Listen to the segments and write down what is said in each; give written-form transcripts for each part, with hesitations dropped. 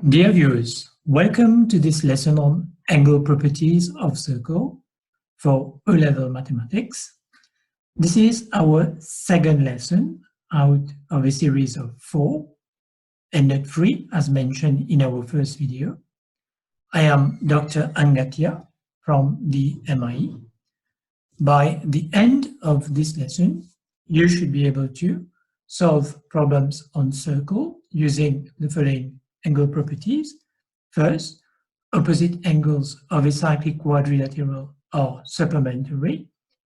Dear viewers, welcome to this lesson on angle properties of circle for O-level mathematics. This is our second lesson out of a series of 4 and not 3 as mentioned in our first video. I am Dr. Angatia from the MIE. By the end of this lesson, you should be able to solve problems on circle using the following angle properties. First, opposite angles of a cyclic quadrilateral are supplementary.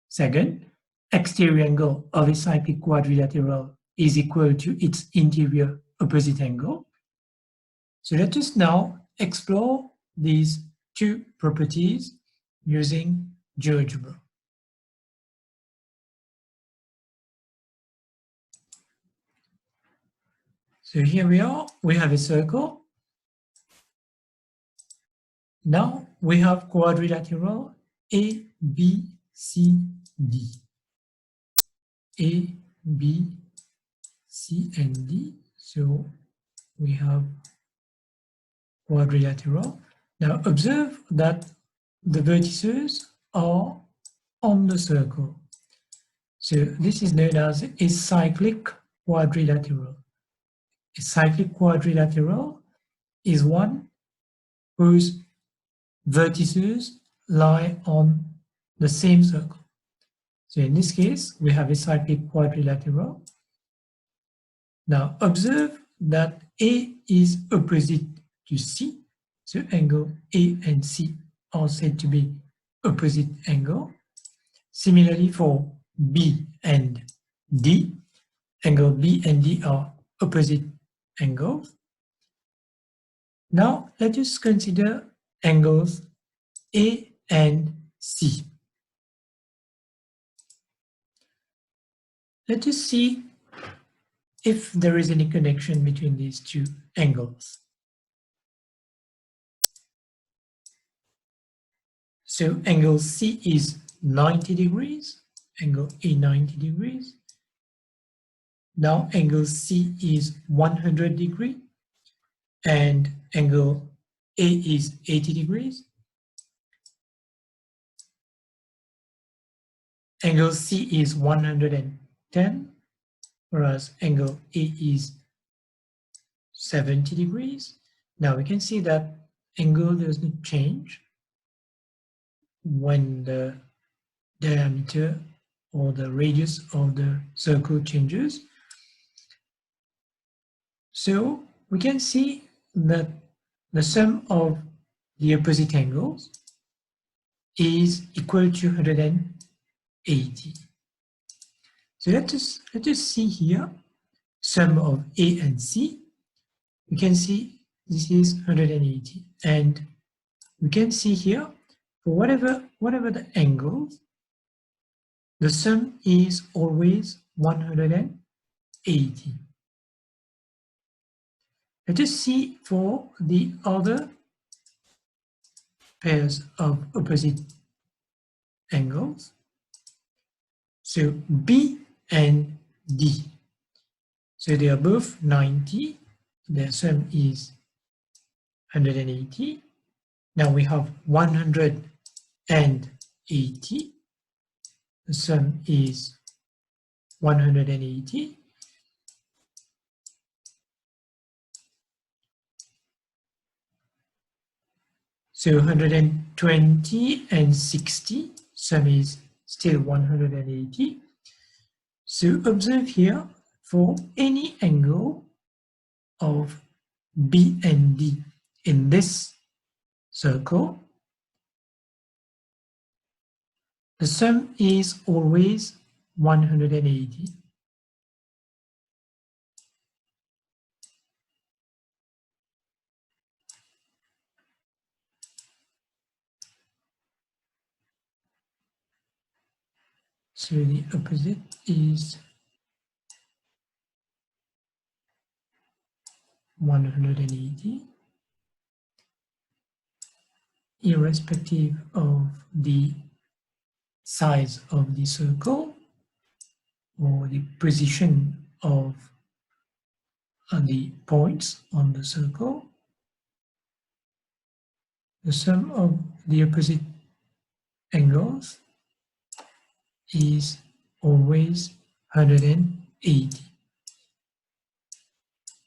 Second, exterior angle of a cyclic quadrilateral is equal to its interior opposite angle. So let us now explore these two properties using GeoGebra. So here we are, we have a circle. Now we have quadrilateral A, B, C, D. A, B, C, and D. So we have quadrilateral. Now observe that the vertices are on the circle. So this is known as a cyclic quadrilateral. A cyclic quadrilateral is one whose vertices lie on the same circle. So in this case, we have a cyclic quadrilateral. Now observe that A is opposite to C. So angle A and C are said to be opposite angle. Similarly for B and D, angle B and D are opposite angles. Now let us consider angles A and C. Let us see if there is any connection between these two angles. So angle C is 90 degrees, angle A 90 degrees. Now angle C is 100 degrees and angle A is 80 degrees. Angle C is 110, whereas angle A is 70 degrees. Now we can see that angle does not change when the diameter or the radius of the circle changes. So we can see that the sum of the opposite angles is equal to 180. So let us see here sum of A and C. We can see this is 180, and we can see here for whatever the angles, the sum is always 180. Let us see for the other pairs of opposite angles. So B and D. So they are both 90. Their sum is 180. Now we have 180. The sum is 180. So 120 and 60, sum is still 180. So observe here, for any angle of B and D in this circle, the sum is always 180. So the opposite is 180, irrespective of the size of the circle or the position of the points on the circle. the sum of the opposite angles is always 180.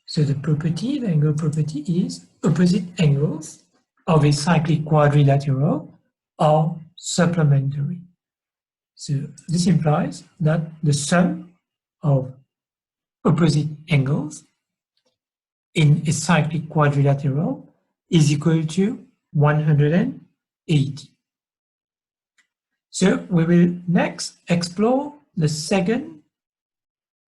So the property, the angle property is opposite angles of a cyclic quadrilateral are supplementary. So this implies that the sum of opposite angles in a cyclic quadrilateral is equal to 180. So we will next explore the second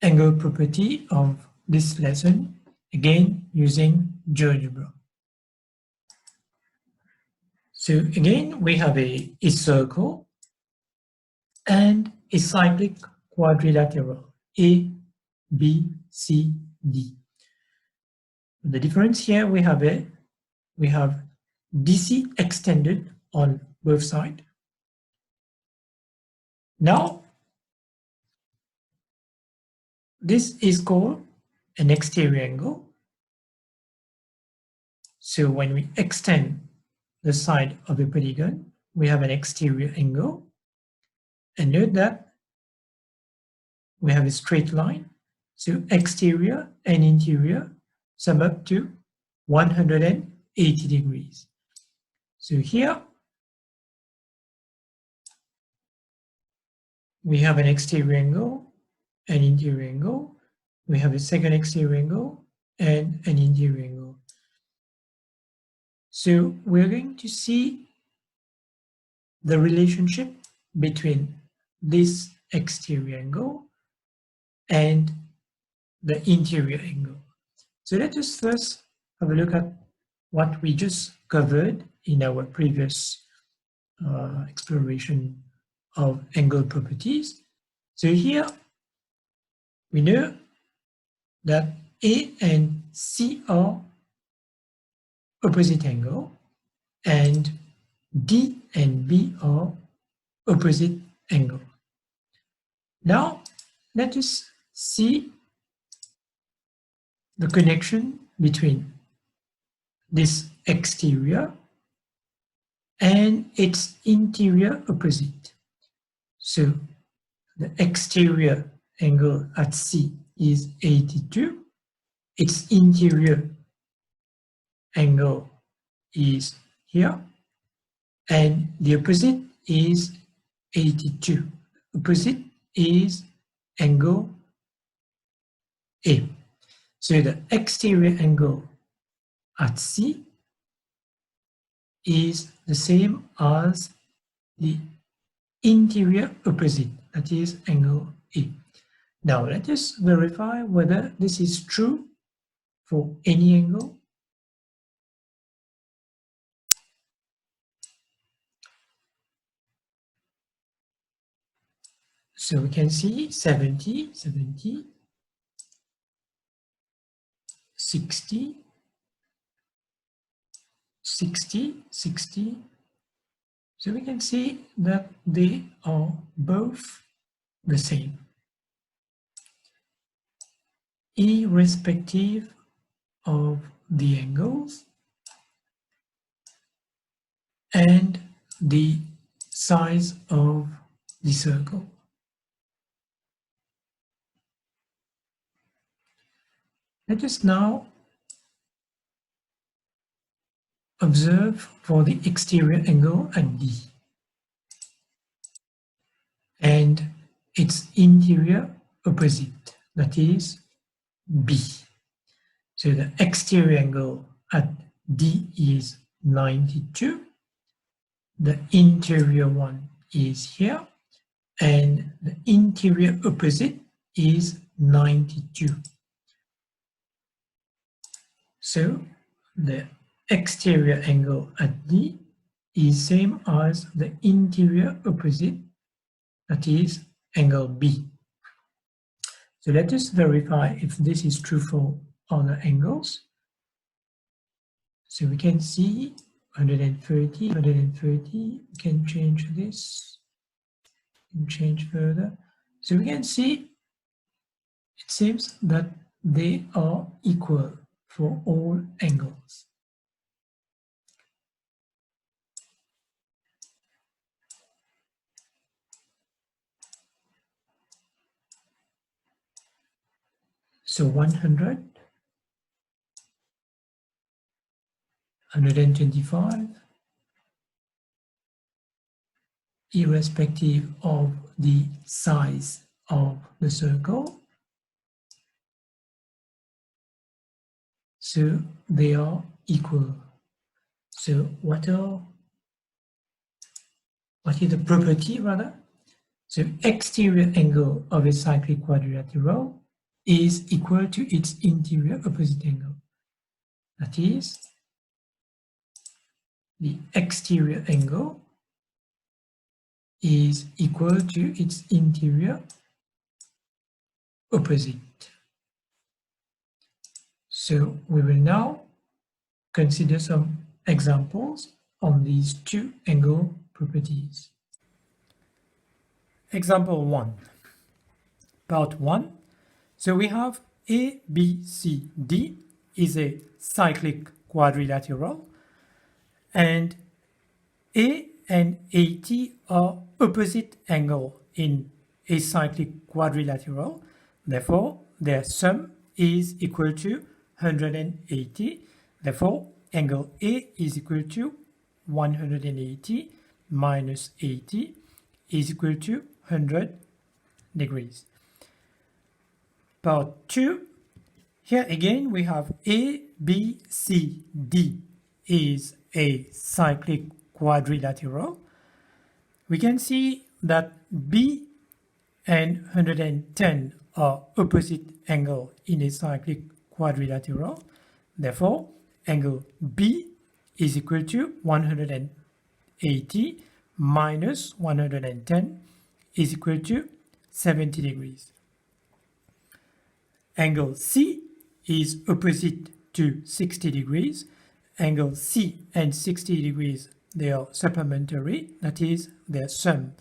angle property of this lesson, again using GeoGebra. So again, we have a circle and a cyclic quadrilateral, A, B, C, D. The difference here, we have BC extended on both sides. Now, this is called an exterior angle. So when we extend the side of a polygon, we have an exterior angle. And note that we have a straight line. So exterior and interior sum up to 180 degrees. So here we have an exterior angle, an interior angle. We have a second exterior angle and an interior angle. So we're going to see the relationship between this exterior angle and the interior angle. So let us first have a look at what we just covered in our previous exploration of angle properties. So here we know that A and C are opposite angle and D and B are opposite angle. Now let us see the connection between this exterior and its interior opposite. So the exterior angle at C is 82, its interior angle is here, and the opposite is 82. Opposite is angle A. So the exterior angle at C is the same as the interior opposite, that is angle A. Now let us verify whether this is true for any angle. So we can see 70, 70, 60, 60, 60. So we can see that they are both the same, irrespective of the angles and the size of the circle. Let us now observe for the exterior angle at D and its interior opposite, that is B. So the exterior angle at D is 92, the interior one is here, and the interior opposite is 92. So the exterior angle at D is same as the interior opposite, that is angle B. So let us verify if this is true for other angles. So we can see 130, 130, we can change this and change further. So we can see it seems that they are equal for all angles. So 100, 125, irrespective of the size of the circle. So they are equal. So what is the property rather? So exterior angle of a cyclic quadrilateral is equal to its interior opposite angle. That is, the exterior angle is equal to its interior opposite. So we will now consider some examples on these two angle properties. Example 1. Part 1. So we have ABCD is a cyclic quadrilateral, and A and AT are opposite angle in a cyclic quadrilateral. Therefore, their sum is equal to 180. Therefore, angle A is equal to 180 minus 80 is equal to 100 degrees. Part 2. Here again we have A, B, C, D is a cyclic quadrilateral. We can see that B and 110 are opposite angle in a cyclic quadrilateral. Therefore, angle B is equal to 180 minus 110 is equal to 70 degrees. Angle C is opposite to 60 degrees. Angle C and 60 degrees, they are supplementary, that is, their sum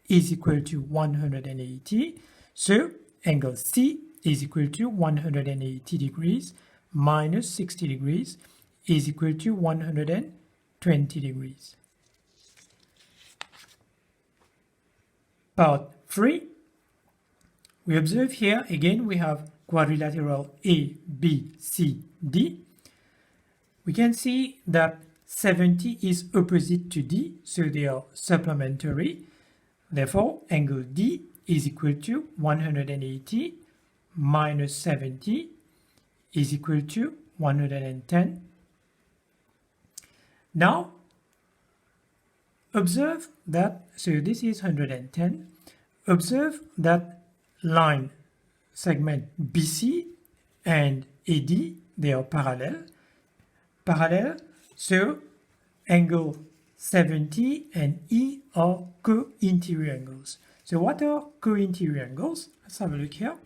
is equal to 180. So angle C is equal to 180 degrees minus 60 degrees is equal to 120 degrees. Part 3. We observe here again we have quadrilateral A, B, C, D. We can see that 70 is opposite to D, so they are supplementary. Therefore, angle D is equal to 180 minus 70 is equal to 110. Now, observe that, so this is 110. Observe that line segment BC and AD, they are parallel. So angle 70 and E are co-interior angles. So what are co-interior angles? Let's have a look here.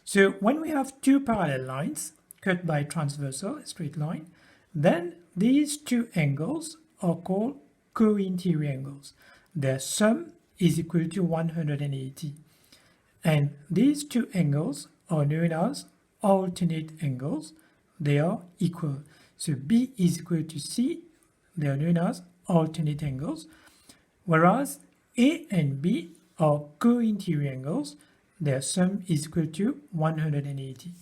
So when we have two parallel lines cut by transversal, a straight line, then these two angles are called co-interior angles. Their sum is equal to 180. And these two angles are known as alternate angles. They are equal. So B is equal to C. They are known as alternate angles. Whereas A and B are co-interior angles. Their sum is equal to 180.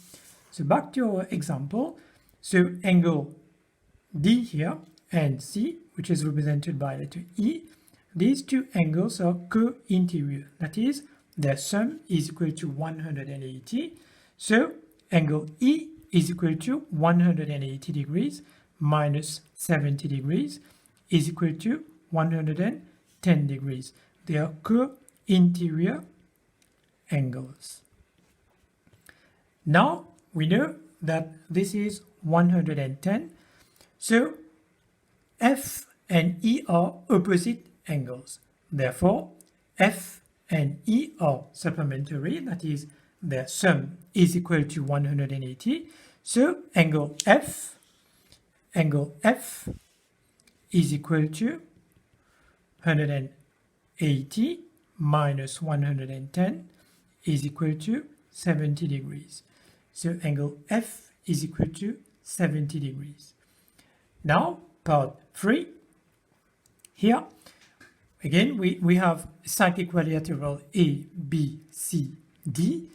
So back to our example. So angle D here and C, which is represented by letter E, these two angles are co-interior. That is, their sum is equal to 180. So angle E is equal to 180 degrees minus 70 degrees is equal to 110 degrees. They are co-interior angles. Now we know that this is 110. So F and E are opposite angles. Therefore, F and E are supplementary, that is, their sum is equal to 180. So angle F is equal to 180 minus 110 is equal to 70 degrees. So angle F is equal to 70 degrees. Now, part 3. Here, again, we have cyclic quadrilateral A, B, C, D,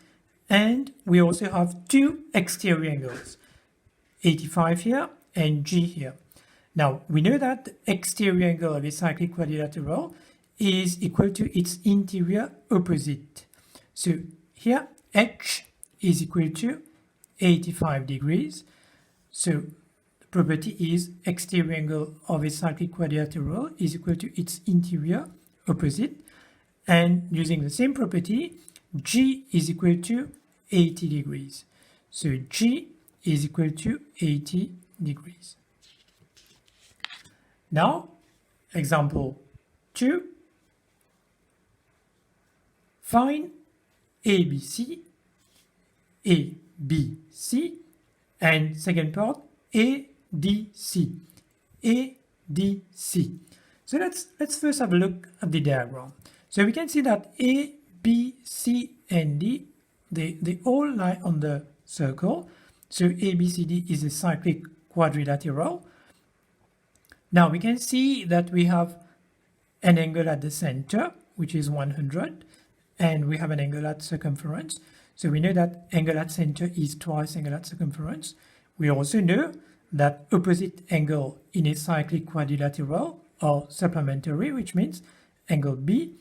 And we also have two exterior angles, 85 here and G here. Now, we know that the exterior angle of a cyclic quadrilateral is equal to its interior opposite. So here, H is equal to 85 degrees. So the property is exterior angle of a cyclic quadrilateral is equal to its interior opposite. And using the same property, G is equal to 80 degrees. So G is equal to 80 degrees. Now, example 2. Find ABC, ABC, and second part, ADC, ADC. So let's first have a look at the diagram. So we can see that A, B, C, and D, they all lie on the circle. So ABCD is a cyclic quadrilateral. Now we can see that we have an angle at the center, which is 100, and we have an angle at circumference. So we know that angle at center is twice angle at circumference. We also know that opposite angle in a cyclic quadrilateral are supplementary, which means angle B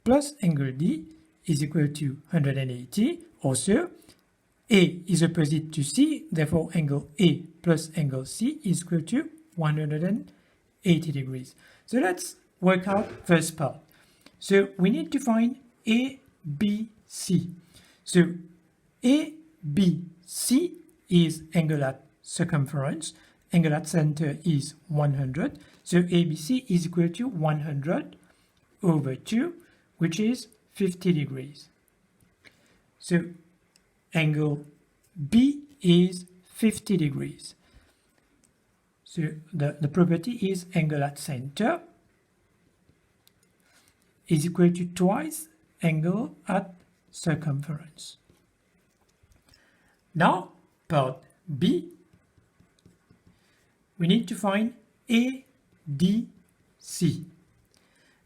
plus angle D is equal to 180. Also, A is opposite to C, therefore angle A plus angle C is equal to 180 degrees. So let's work out first part. So we need to find ABC. So ABC is angle at circumference, angle at center is 100. So ABC is equal to 100 over 2, which is 50 degrees. So angle B is 50 degrees. So the property is angle at center is equal to twice angle at circumference. Now, part B, we need to find ADC.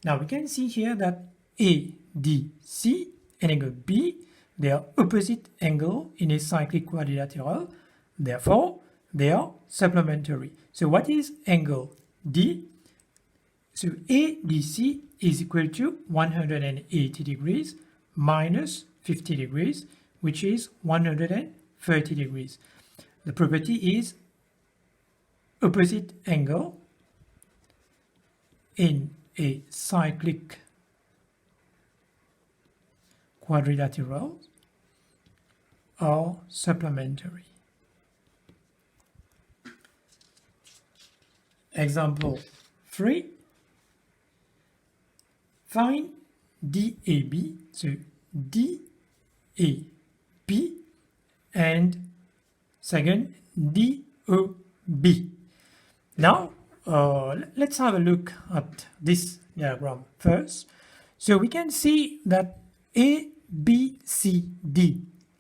Now we can see here that ADC and angle B, they are opposite angle in a cyclic quadrilateral. Therefore, they are supplementary. So what is angle D? So ADC is equal to 180 degrees minus 50 degrees, which is 130 degrees. The property is opposite angle in a cyclic quadrilateral are supplementary. Example 3. Find DAB, so DAB, and second DOB. Now, let's have a look at this diagram first. So we can see that ABCD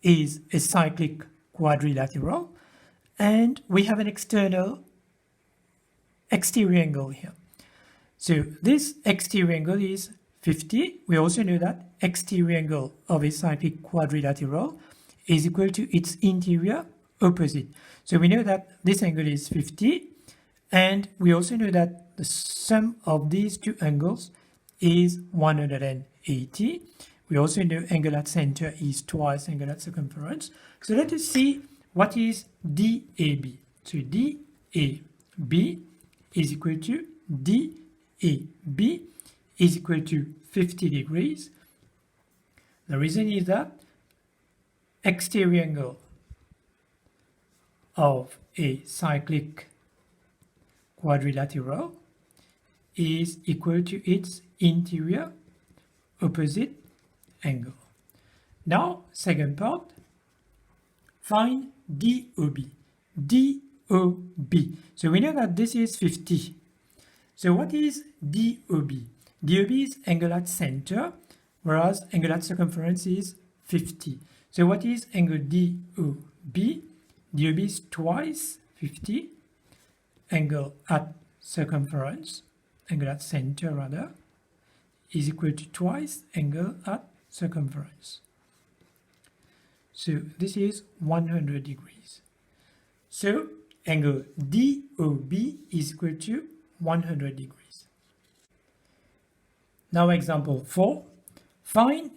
is a cyclic quadrilateral, and we have an exterior angle here. So this exterior angle is 50. We also know that exterior angle of a cyclic quadrilateral is equal to its interior opposite. So we know that this angle is 50, and we also know that the sum of these two angles is 180. We also know angle at center is twice angle at circumference. So let us see what is DAB. So DAB is equal to DAB is equal to 50 degrees. The reason is that exterior angle of a cyclic quadrilateral is equal to its interior opposite angle. Now, second part, find DOB. DOB. So we know that this is 50. So what is DOB? DOB is angle at center, whereas angle at circumference is 50. So what is angle DOB? DOB is twice 50. Angle at circumference, angle at center rather, is equal to twice angle at circumference. So this is 100 degrees. So angle DOB is equal to 100 degrees. Now example 4. Find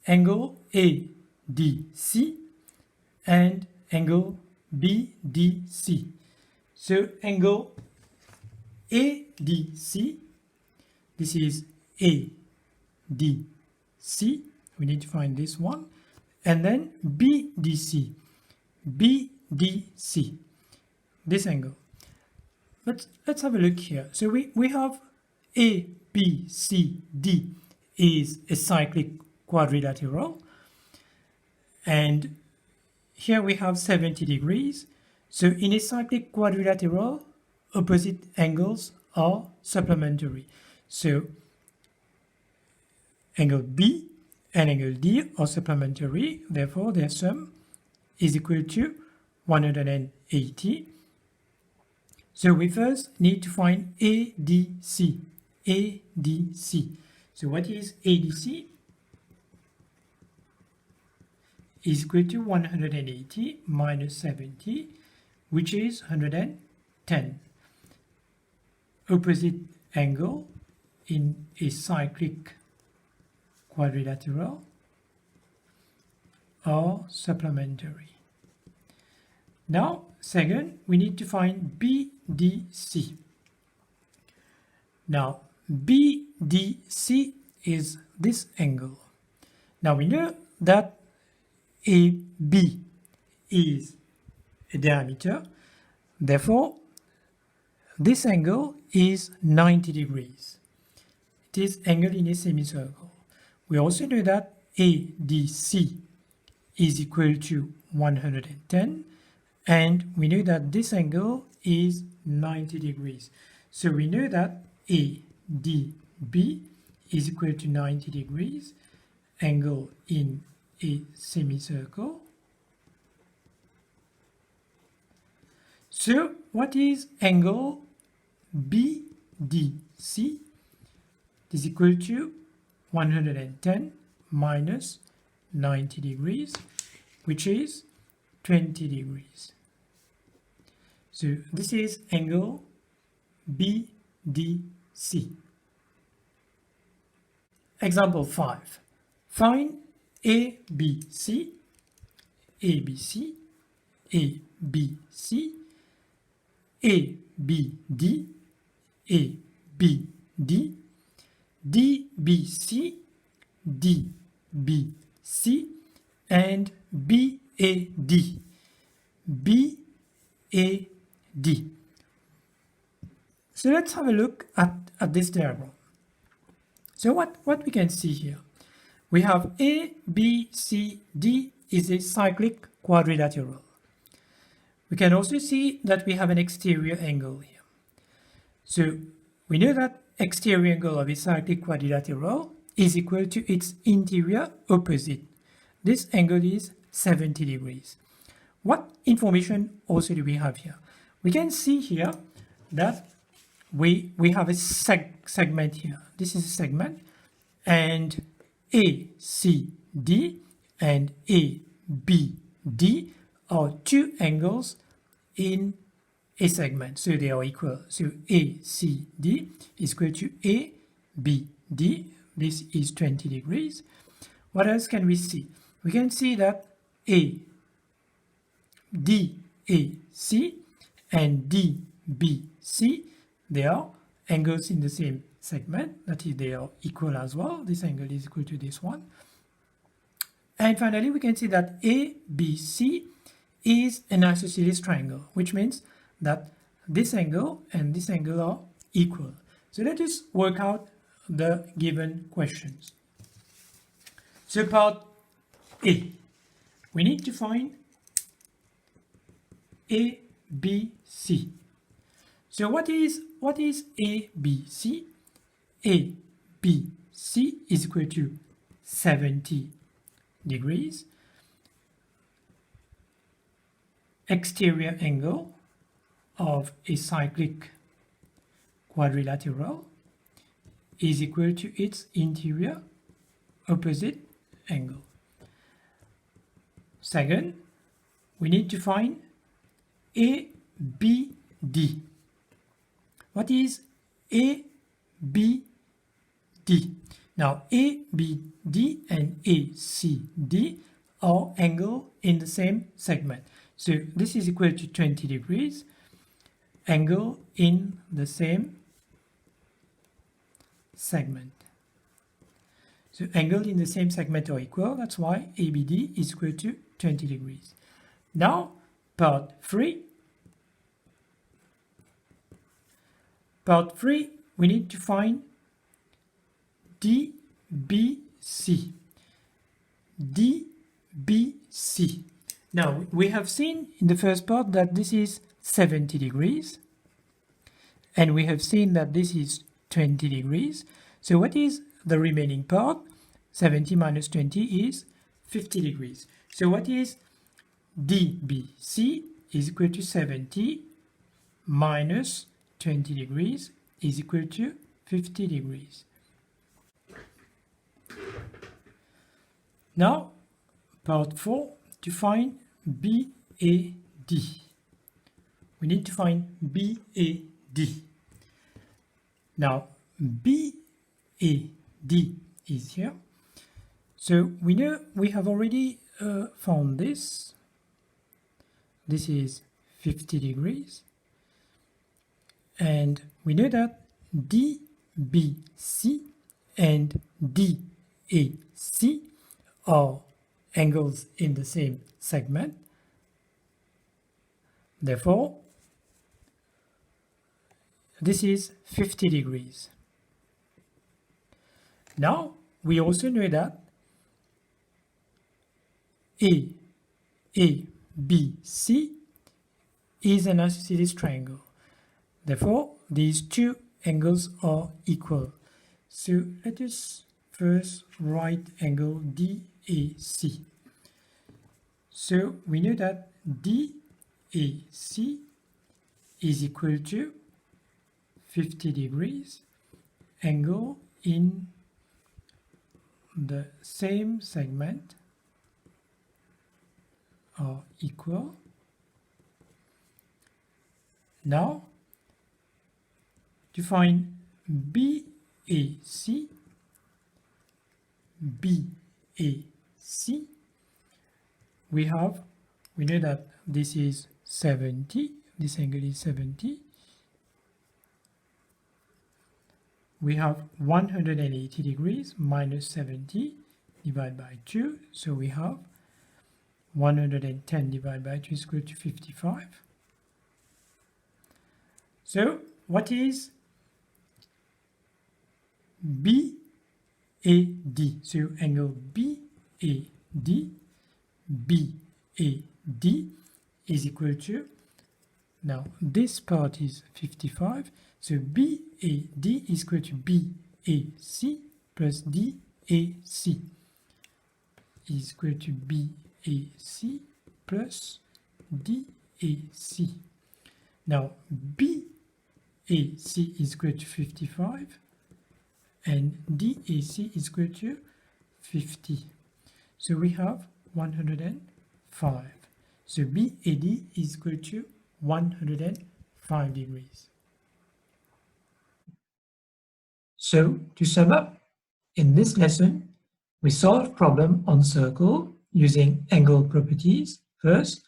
angle ADC and angle BDC. So angle ADC, this is ADC, we need to find this one, and then BDC, BDC, this angle. But let's have a look here. So we have ABCD is a cyclic quadrilateral, and here we have 70 degrees. So in a cyclic quadrilateral, opposite angles are supplementary. So angle B and angle D are supplementary, therefore their sum is equal to 180. So we first need to find ADC. ADC. So what is ADC? Is equal to 180 minus 70, which is 110. Opposite angle in a cyclic quadrilateral are supplementary. Now, second, we need to find BDC. Now, BDC is this angle. Now, we know that AB is a diameter, therefore, this angle is 90 degrees. It is angle in a semicircle. We also know that ADC is equal to 110, and we know that this angle is 90 degrees. So we know that ADB is equal to 90 degrees, angle in a semicircle. So what is angle BDC? It is equal to 110 minus 90 degrees, which is 20 degrees. So this is angle BDC. Example 5. Find ABC, ABC, ABC, ABD, ABD, DBC, DBC, and BAD, BAD. So let's have a look at this diagram. So what we can see here, we have A, B, C, D is a cyclic quadrilateral. We can also see that we have an exterior angle here. So we know that exterior angle of a cyclic quadrilateral is equal to its interior opposite. This angle is 70 degrees. What information also do we have here? We can see here that we have a segment here. This is a segment, and ACD and ABD are two angles in a segment, so they are equal. So ACD is equal to ABD. This is 20 degrees. What else can we see? We can see that DAC and DBC, they are angles in the same segment, that is, they are equal as well. This angle is equal to this one. And finally, we can see that ABC is an isosceles triangle, which means that this angle and this angle are equal. So let us work out the given questions. So part A, we need to find ABC. So what is ABC? ABC is equal to 70 degrees. Exterior angle of a cyclic quadrilateral is equal to its interior opposite angle. Second, we need to find ABD. What is ABD? Now, ABD and ACD are angle in the same segment. So this is equal to 20 degrees, angle in the same segment. So angle in the same segment are equal, that's why ABD is equal to 20 degrees. Now, part 3. Part 3, we need to find DBC. DBC. Now, we have seen in the first part that this is 70 degrees. And we have seen that this is 20 degrees. So what is the remaining part? 70 minus 20 is 50 degrees. So what is DBC is equal to 70 minus 20 degrees is equal to 50 degrees. Now, part 4, to find BAD. We need to find BAD. Now, BAD is here. So we know we have already found this. This is 50 degrees. And we know that DBC and DAC are angles in the same segment. Therefore, this is 50 degrees. Now, we also know that ABC is an isosceles triangle. Therefore, these two angles are equal. So let us first write angle DAC. So we know that DAC is equal to 50 degrees, angle in the same segment are equal. Now, to find BAC, we know that this is 70, this angle is 70. We have 180 degrees minus 70 divided by 2, so we have 110 divided by 2 is equal to 55. So what is BAD? So angle BAD is equal to, now this part is 55, so BAD is equal to BAC plus DAC is equal to BAC plus DAC. Now BAC is equal to 55 and DAC is equal to 50. So we have 105. So BAD is equal to 105 degrees. So to sum up, in this lesson, we solved problem on circle using angle properties. First,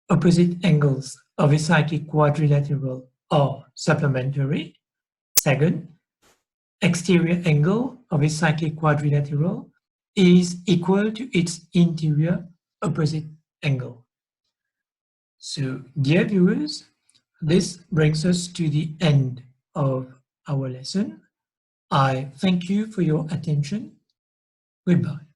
opposite angles of a cyclic quadrilateral are supplementary. Second, exterior angle of a cyclic quadrilateral is equal to its interior opposite angle. So, dear viewers, this brings us to the end of our lesson. I thank you for your attention. Goodbye.